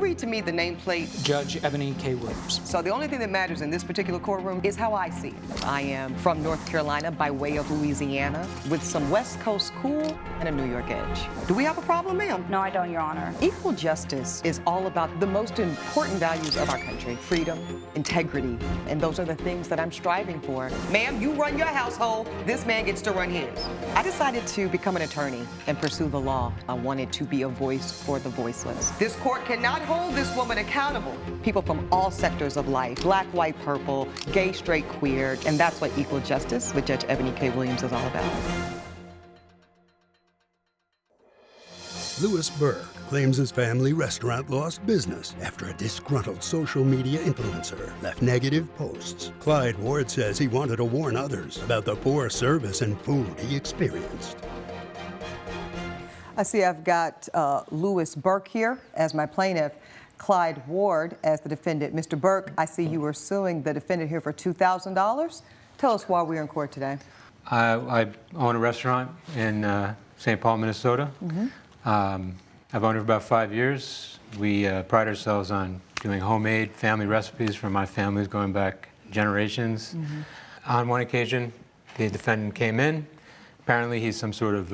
read to me the nameplate? Judge Eboni K. Williams. So the only thing that matters in this particular courtroom is how I see it. I am from North Carolina by way of Louisiana with some West Coast cool and a New York edge. Do we have a problem, ma'am? No, I don't, Your Honor. Equal justice is all about the most important values of our country: freedom, integrity, and those are the things that I'm striving for. Ma'am, you run your household, this man gets to run his. I decided to become an attorney and pursue the law. I wanted to be a voice for the voiceless. This court cannot hold this woman accountable. People from all sectors of life, black, white, purple, gay, straight, queer, and that's what equal justice with Judge Eboni K. Williams is all about. Louis Burke claims his family restaurant lost business after a disgruntled social media influencer left negative posts. Clyde Ward says he wanted to warn others about the poor service and food he experienced. I see I've got Louis Burke here as my plaintiff, Clyde Ward as the defendant. Mr. Burke, I see you were suing the defendant here for $2,000. Tell us why we're in court today. I own a restaurant in St. Paul, Minnesota. I've owned it for about 5 years. We pride ourselves on doing homemade family recipes for my families going back generations. On one occasion, the defendant came in. Apparently, he's some sort of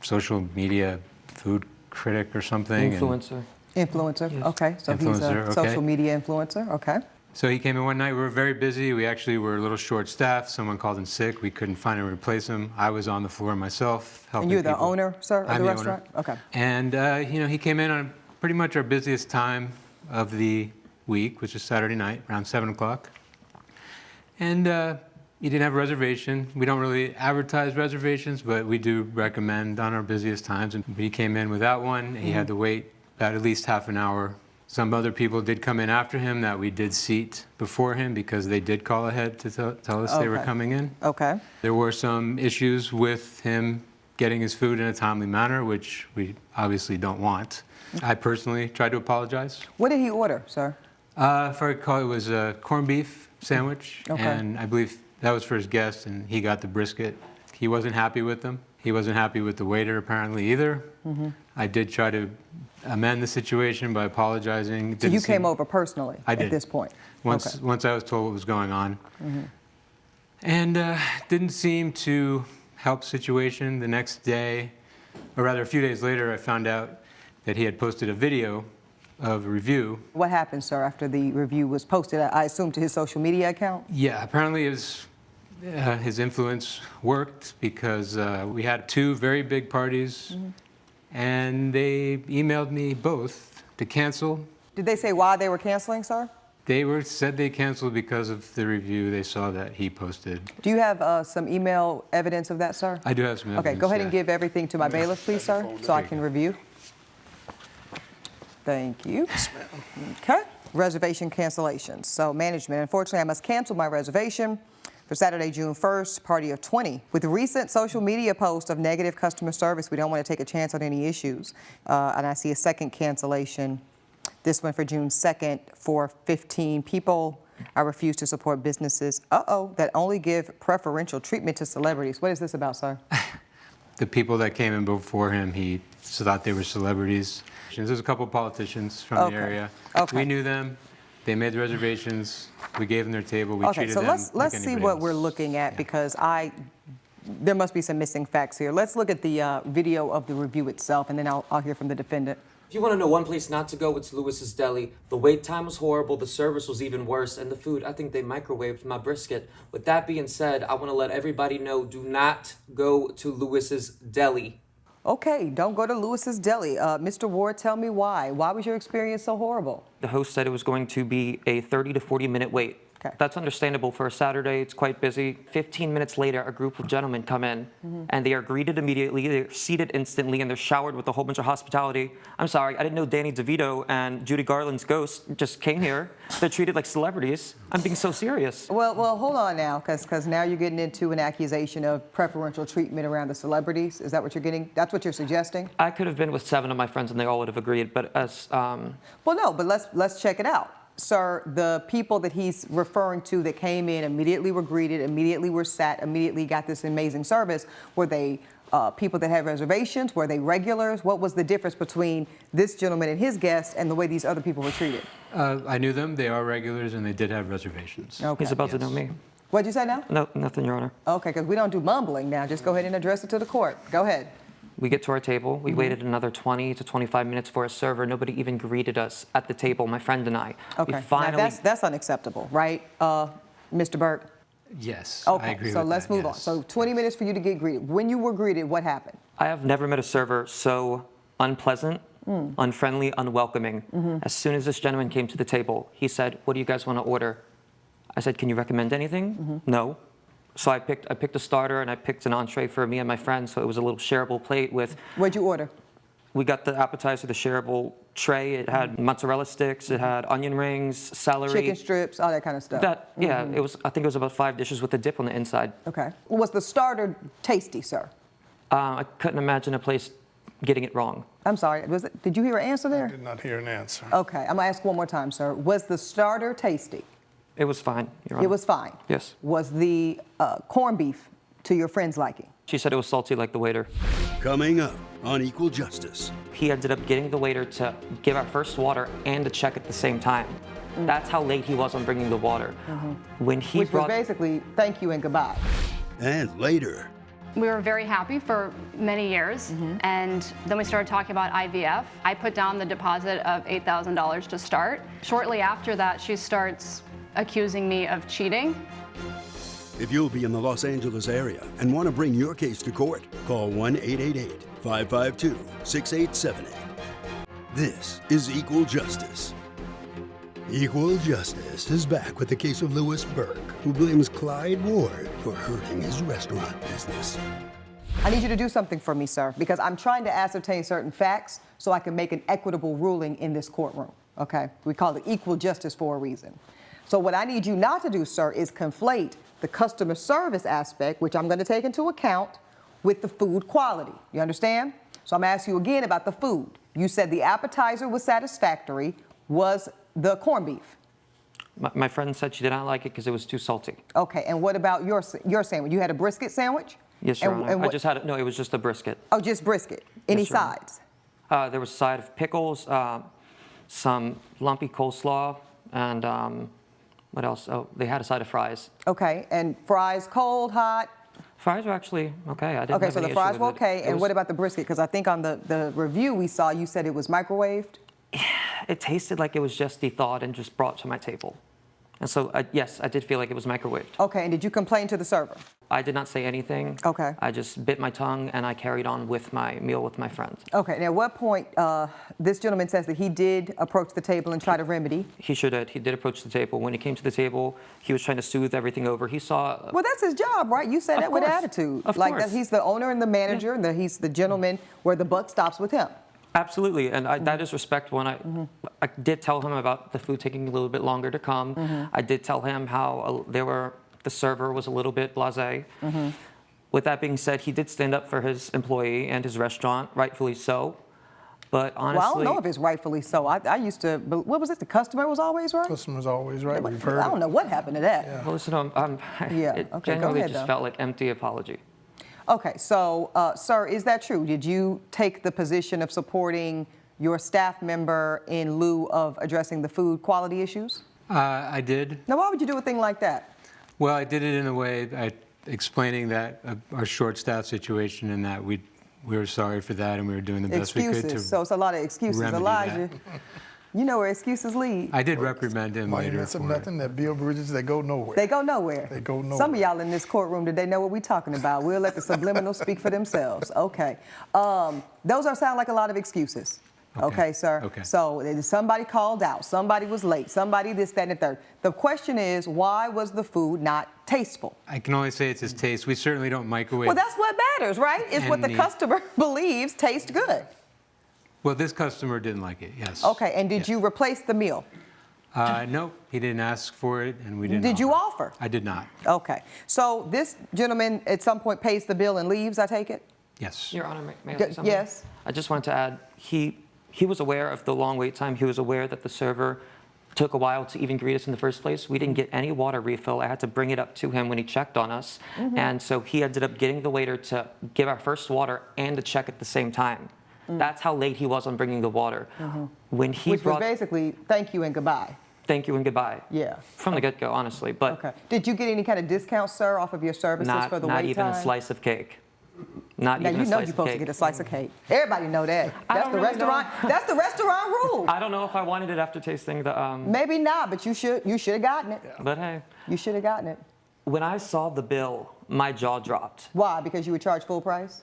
social media food critic or something. Influencer. Influencer, yes. Okay. So he's a social media influencer, okay. So he came in one night. We were very busy. We actually were a little short-staffed. Someone called in sick. We couldn't find anyone to replace him. I was on the floor myself helping And you're the people. owner, sir, of I'm the the restaurant? owner. Okay. And he came in on pretty much our busiest time of the week, which is Saturday night, around 7 o'clock. And he didn't have a reservation. We don't really advertise reservations, but we do recommend on our busiest times. And he came in without one. He had to wait about at least half an hour. Some other people did come in after him that we did seat before him because they did call ahead to tell us they were coming in. Okay. There were some issues with him getting his food in a timely manner, which we obviously don't want. I personally tried to apologize. What did he order, sir? If I recall, it was a corned beef sandwich, and I believe that was for his guest, and he got the brisket. He wasn't happy with them. He wasn't happy with the waiter, apparently, either. I did try to amend the situation by apologizing. So you came over personally at this point? Once I was told what was going on. And didn't seem to help the situation. The next day, or rather a few days later, I found out that he had posted a video of a review. What happened, sir, after the review was posted? I assume to his social media account? Yeah, apparently his influence worked because we had 2 very big parties, and they emailed me both to cancel. Did they say why they were canceling, sir? They said they canceled because of the review they saw that he posted. Do you have some email evidence of that, sir? I do have some evidence. Okay, go ahead and give everything to my bailiff, please, sir, so I can review. Thank you. Okay, reservation cancellations. So management, unfortunately, I must cancel my reservation for Saturday, June 1st, party of 20. With the recent social media post of negative customer service, we don't want to take a chance on any issues. And I see a second cancellation, this one for June 2nd for 15 people. I refuse to support businesses, that only give preferential treatment to celebrities. What is this about, sir? The people that came in before him, he thought they were celebrities. There's a couple of politicians from the area. We knew them. They made the reservations. We gave them their table. We treated them like so let's see what we're looking at because there must be some missing facts here. Let's look at the video of the review itself, and then I'll hear from the defendant. If you want to know one place not to go, it's Lewis's Deli. The wait time was horrible, the service was even worse, and the food, I think they microwaved my brisket. With that being said, I want to let everybody know, do not go to Lewis's Deli. Okay, don't go to Lewis's Deli. Mr. Ward, tell me why. Why was your experience so horrible? The host said it was going to be a 30 to 40-minute wait. Okay. That's understandable for a Saturday. It's quite busy. 15 minutes later, a group of gentlemen come in, and they are greeted immediately. They're seated instantly, and they're showered with a whole bunch of hospitality. I'm sorry, I didn't know Danny DeVito and Judy Garland's ghost just came here. They're treated like celebrities. I'm being so serious. Well, hold on now, because now you're getting into an accusation of preferential treatment around the celebrities. Is that what you're getting? That's what you're suggesting? I could have been with 7 of my friends, and they all would have agreed. But as well, no, but let's check it out. Sir, the people that he's referring to that came in immediately were greeted, immediately were sat, immediately got this amazing service. Were they people that had reservations? Were they regulars? What was the difference between this gentleman and his guests and the way these other people were treated? I knew them. They are regulars, and they did have reservations. Okay. He's about to know me. What'd you say now? No, nothing, Your Honor. Okay, because we don't do mumbling now. Just go ahead and address it to the court. Go ahead. We get to our table. We waited another 20 to 25 minutes for a server. Nobody even greeted us at the table, my friend and I. Okay. We finally... Now that's unacceptable, right, Mr. Burke? Yes, Okay, I agree so with let's that, move on. yes. So 20 minutes for you to get greeted. When you were greeted, what happened? I have never met a server so unpleasant, unfriendly, unwelcoming. As soon as this gentleman came to the table, he said, "What do you guys want to order?" I said, "Can you recommend anything?" No. So I picked a starter and I picked an entree for me and my friend, so it was a little shareable plate with... What'd you order? We got the appetizer, the shareable tray. It had mozzarella sticks, it had onion rings, celery. Chicken strips, all that kind of stuff. Yeah, it was. I think it was about 5 dishes with a dip on the inside. Okay. Was the starter tasty, sir? I couldn't imagine a place getting it wrong. I'm sorry. Did you hear an answer I there? did not hear an answer. Okay. I'm going to ask one more time, sir. Was the starter tasty? It was fine, Your Honor. It was fine? Yes. Was the corned beef to your friend's liking? She said it was salty like the waiter. Coming up on Equal Justice. He ended up getting the waiter to give our first water and a check at the same time. That's how late he was on bringing the water. When he Which was basically thank you and goodbye. And later, We were very happy for many years, and then we started talking about IVF. I put down the deposit of $8,000 to start. Shortly after that, she starts accusing me of cheating. if you'll be in the Los Angeles area and want to bring your case to court, call 1-888-552-6878. This is Equal Justice. Equal Justice is back with the case of Louis Burke, who blames Clyde Ward for hurting his restaurant business. I need you to do something for me, sir, because I'm trying to ascertain certain facts so I can make an equitable ruling in this courtroom, okay? We call it equal justice for a reason. So what I need you not to do, sir, is conflate the customer service aspect, which I'm going to take into account, with the food quality. You understand? So I'm asking you again about the food. You said the appetizer was satisfactory. Was the corned beef? My friend said she did not like it because it was too salty. Okay, and what about your sandwich? You had a brisket sandwich? Yes, Your And- Honor. and I what- just had it. No, it was just a brisket. Oh, just brisket. Any Yes, Your Honor. sides? There was a side of pickles, some lumpy coleslaw, and what else? Oh, they had a side of fries. Okay, and fries cold, hot? Fries were actually okay. I didn't Okay, have so any the issue fries with were it. okay. It And was- what about the brisket? Because I think on the review we saw, you said it was microwaved. It tasted like it was just thawed and just brought to my table. And so, yes, I did feel like it was microwaved. Okay, and did you complain to the server? I did not say anything. Okay. I just bit my tongue and I carried on with my meal with my friends. Okay, now at what point, this gentleman says that he did approach the table and try to remedy. He sure did. He did approach the table. When he came to the table, he was trying to soothe everything over. He saw... Well, that's his job, right? You said Of that with course. attitude. Of like course. that he's the owner and the manager, and that he's the gentleman where the buck stops with him. Absolutely, and that is respectful. And I did tell him about the food taking a little bit longer to come. I did tell him how the server was a little bit blasé. With that being said, he did stand up for his employee and his restaurant, rightfully so. But honestly, Well, I don't know if it's rightfully so. I used to, but what was it? The customer was always right? Customer's always right. We've heard I don't know what happened to that. Yeah. well, listen, Yeah, it okay, go genuinely ahead, just though. felt like empty apology. Okay, so, sir, is that true? Did you take the position of supporting your staff member in lieu of addressing the food quality issues? I did. Now, why would you do a thing like that? Well, I did it in a way explaining that our short staff situation and that we were sorry for that and we were doing the best we could to Excuses. So it's a lot of excuses. remedy Elijah, you know where excuses lead. I did reprimand him later Monuments of for it. nothing that build bridges that go nowhere. They go nowhere. They go Some of nowhere. y'all in this courtroom today know what we're talking about. We'll let the subliminal speak for themselves. Okay. Those sound like a lot of excuses. Okay, sir? Okay. So somebody called out, somebody was late, somebody this, that, and the third. The question is, why was the food not tasteful? I can only say it's his taste. We certainly don't microwave. Well, that's what matters, right? It's what the Any- customer believes tastes good. Well, this customer didn't like it, yes. Okay, and did Yeah. you replace the meal? No, he didn't ask for it, and we didn't Did you offer? I did not, Okay. So this gentleman at some point pays the bill and leaves, I take it? yes. Your Honor, may I G- say something? yes. I just wanted to add, he was aware of the long wait time. He was aware that the server took a while to even greet us in the first place. We didn't get any water refill. I had to bring it up to him when he checked on us. And so he ended up getting the waiter to give our first water and the check at the same time. That's how late he was on bringing the water. When he Which was basically thank you and goodbye. thank you and goodbye. Yeah. From the get-go, honestly. But Okay. Did you get any kind of discount, sir, off of your services for the wait not even time? a slice of cake. Not Now even you a know slice you're of supposed cake. to get a slice of cake. Everybody know that. I That's don't the really know. restaurant. That's the restaurant rule. I don't know if I wanted it after tasting the. Maybe not, but you should have gotten it. But hey, You should have gotten it. when I saw the bill, my jaw dropped. Why? Because you were charged full price?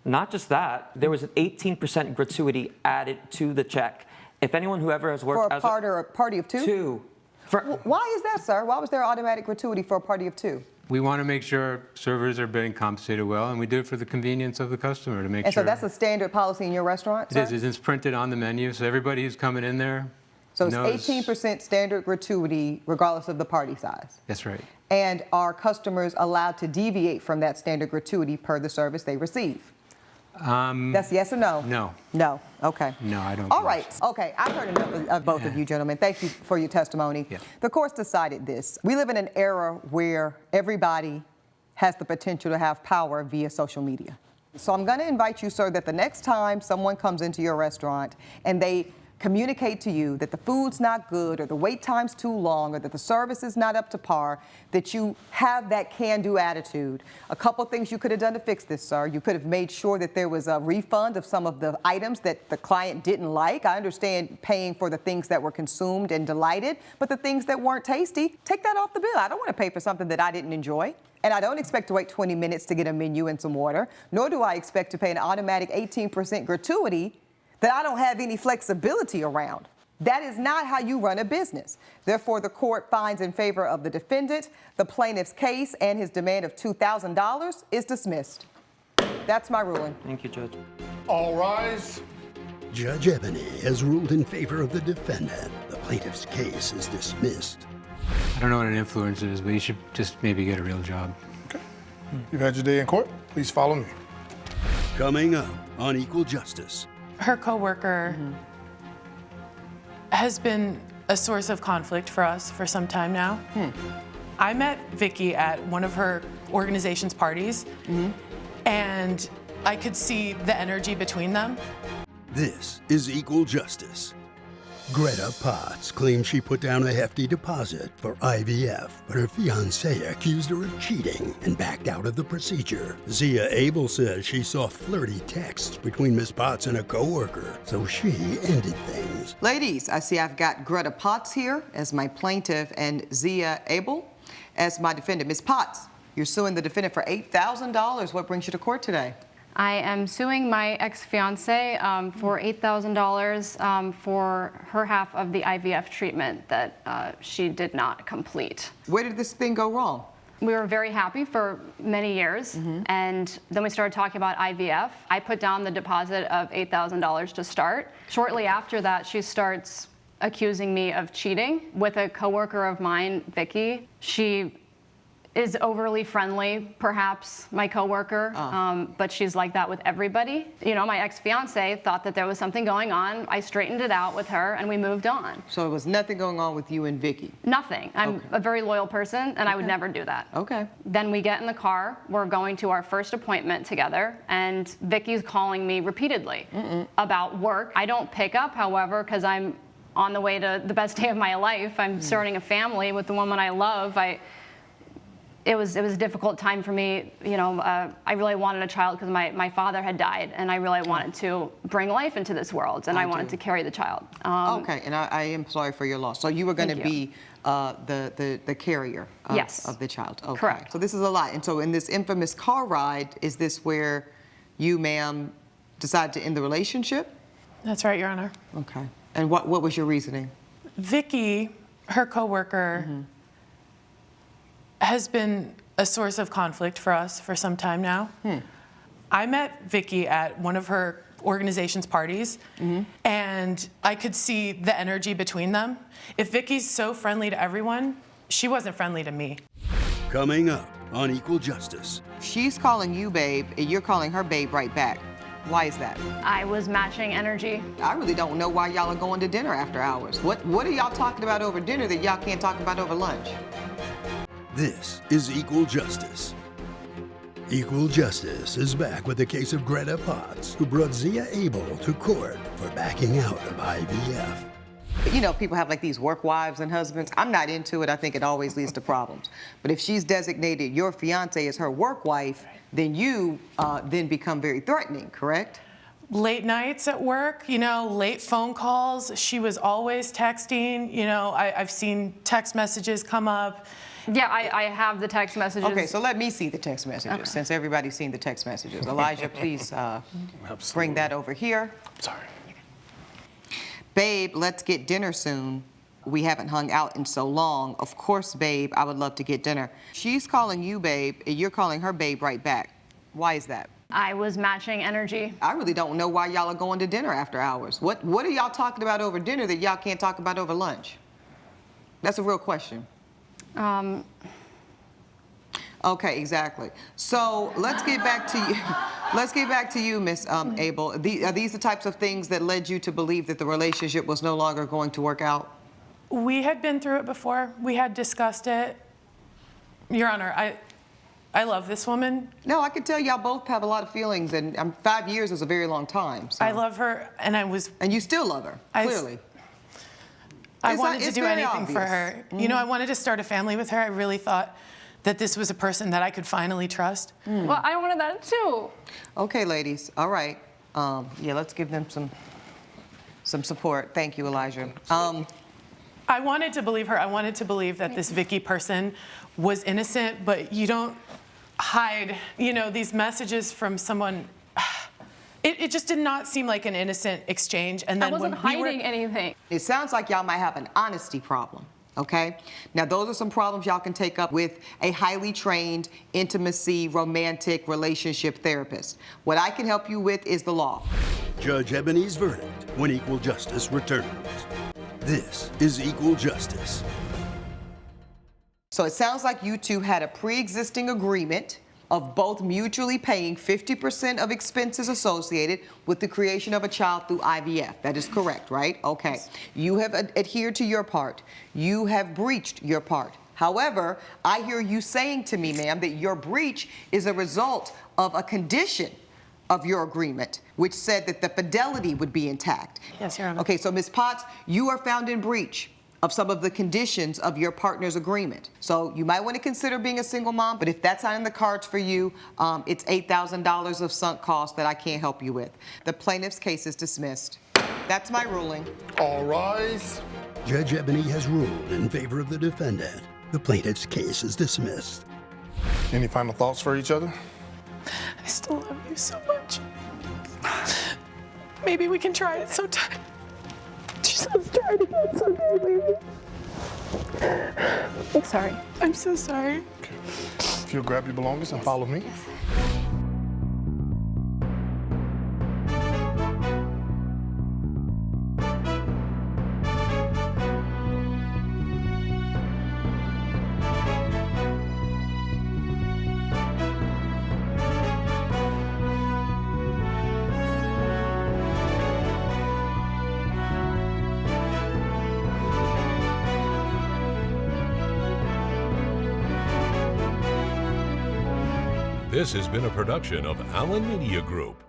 Not just that, there was an 18% gratuity added to the check. If anyone who ever has worked For a as part or a party of two? two, for, Why is that, sir? Why was there automatic gratuity for a party of two? We want to make sure servers are being compensated well, and we do it for the convenience of the customer to make And sure. so that's a standard policy in your restaurant, It sir? is. It's printed on the menu, so everybody who's coming in there So it's knows. 18% standard gratuity regardless of the party size. That's right. And are customers allowed to deviate from that standard gratuity per the service they receive? That's yes or no? No. No. Okay. No, I don't All believe right. Okay. I've heard enough of both of you gentlemen. Thank you for your testimony. Yeah. The courts decided this. We live in an era where everybody has the potential to have power via social media. So I'm going to invite you, sir, that the next time someone comes into your restaurant and they communicate to you that the food's not good or the wait time's too long or that the service is not up to par, that you have that can-do attitude. A couple things you could have done to fix this, sir. You could have made sure that there was a refund of some of the items that the client didn't like. I understand paying for the things that were consumed and delighted, but the things that weren't tasty, take that off the bill. I don't want to pay for something that I didn't enjoy. And I don't expect to wait 20 minutes to get a menu and some water, nor do I expect to pay an automatic 18% gratuity that I don't have any flexibility around. That is not how you run a business. Therefore, the court finds in favor of the defendant. The plaintiff's case and his demand of $2,000 is dismissed. That's my ruling. thank you, Judge. All rise. Judge Eboni has ruled in favor of the defendant. The plaintiff's case is dismissed. I don't know what an influencer is, but you should just maybe get a real job. Okay. You've had your day in court. Please follow me. Coming up on Equal Justice. Her coworker has been a source of conflict for us for some time now. I met Vicky at one of her organization's parties, and I could see the energy between them. This is Equal Justice. Greta Potts claims she put down a hefty deposit for IVF, but her fiancé accused her of cheating and backed out of the procedure. Zia Abel says she saw flirty texts between Miss Potts and a coworker, so she ended things. Ladies, I see I've got Greta Potts here as my plaintiff and Zia Abel as my defendant. Ms. Potts, you're suing the defendant for $8,000. What brings you to court today? I am suing my ex-fiance for $8,000 for her half of the IVF treatment that she did not complete. Where did this thing go wrong? We were very happy for many years, and then we started talking about IVF. I put down the deposit of $8,000 to start. Shortly after that, she starts accusing me of cheating with a coworker of mine, Vicky. She is overly friendly, perhaps, my coworker, but she's like that with everybody. You know, my ex-fiance thought that there was something going on. I straightened it out with her, and we moved on. So there was nothing going on with you and Vicky? Nothing. I'm a very loyal person, and I would never do that. Okay. Then we get in the car, we're going to our first appointment together, and Vicky's calling me repeatedly about work. I don't pick up, however, because I'm on the way to the best day of my life. I'm starting a family with the woman I love. It was a difficult time for me. You know, I really wanted a child because my father had died, and I really wanted to bring life into this world, and I wanted to carry the child. Okay, and I am sorry for your loss. So you were going to Thank you. be the carrier of, Yes. of the child. Okay. Correct. So this is a lot. And so in this infamous car ride, is this where you, ma'am, decided to end the relationship? That's right, Your Honor. Okay. And what was your reasoning? Vicky, her coworker, has been a source of conflict for us for some time now. I met Vicky at one of her organization's parties, and I could see the energy between them. If Vicky's so friendly to everyone, she wasn't friendly to me. Coming up on Equal Justice. She's calling you babe, and you're calling her babe right back. Why is that? I was matching energy. I really don't know why y'all are going to dinner after hours. What are y'all talking about over dinner that y'all can't talk about over lunch? This is Equal Justice. Equal Justice is back with the case of Greta Potts, who brought Zia Abel to court for backing out of IVF. You know, people have like these work wives and husbands. I'm not into it. I think it always leads to problems. But if she's designated your fiance as her work wife, then you then become very threatening, correct? Late nights at work, you know, late phone calls. She was always texting. You know, I've seen text messages come up. Yeah, I have the text messages. Okay, so let me see the text messages, since everybody's seen the text messages. Elijah, please bring that over here. Sorry. Babe, let's get dinner soon. We haven't hung out in so long. Of course, babe, I would love to get dinner. She's calling you babe, and you're calling her babe right back. Why is that? I was matching energy. I really don't know why y'all are going to dinner after hours. What are y'all talking about over dinner that y'all can't talk about over lunch? That's a real question. Okay, exactly. So let's get back to you. Let's get back to you, Miss Abel. Are these the types of things that led you to believe that the relationship was no longer going to work out? We had been through it before. We had discussed it. Your Honor, I love this woman. No, I can tell y'all both have a lot of feelings, and 5 years is a very long time. So. I love her, and I was. And you still love her, clearly. I wanted to do anything for her. Mm-hmm. You know, I wanted to start a family with her. I really thought that this was a person that I could finally trust. Well, I wanted that too. Okay, ladies. All right. Yeah, let's give them some support. Thank you, Elijah. I wanted to believe her. I wanted to believe that this Vicky person was innocent, but you don't hide, you know, these messages from someone. It just did not seem like an innocent exchange. And then I wasn't when hiding anything. It sounds like y'all might have an honesty problem, okay? Now, those are some problems y'all can take up with a highly trained intimacy, romantic relationship therapist. What I can help you with is the law. Judge Eboni's verdict when Equal Justice returns. This is Equal Justice. So it sounds like you two had a pre-existing agreement of both mutually paying 50% of expenses associated with the creation of a child through IVF. That is correct, right? Okay. You have adhered to your part. You have breached your part. However, I hear you saying to me, ma'am, that your breach is a result of a condition of your agreement, which said that the fidelity would be intact. Yes, Your Honor. Okay, so Ms. Potts, you are found in breach of some of the conditions of your partner's agreement. So you might want to consider being a single mom, but if that's not in the cards for you, it's $8,000 of sunk costs that I can't help you with. The plaintiff's case is dismissed. That's my ruling. All rise. Judge Eboni has ruled in favor of the defendant. The plaintiff's case is dismissed. Any final thoughts for each other? I still love you so much. Maybe we can try it sometime. Let's try it again someday, baby. I'm sorry. I'm so sorry. Okay. If you'll grab your belongings and follow me. This has been a production of Allen Media Group.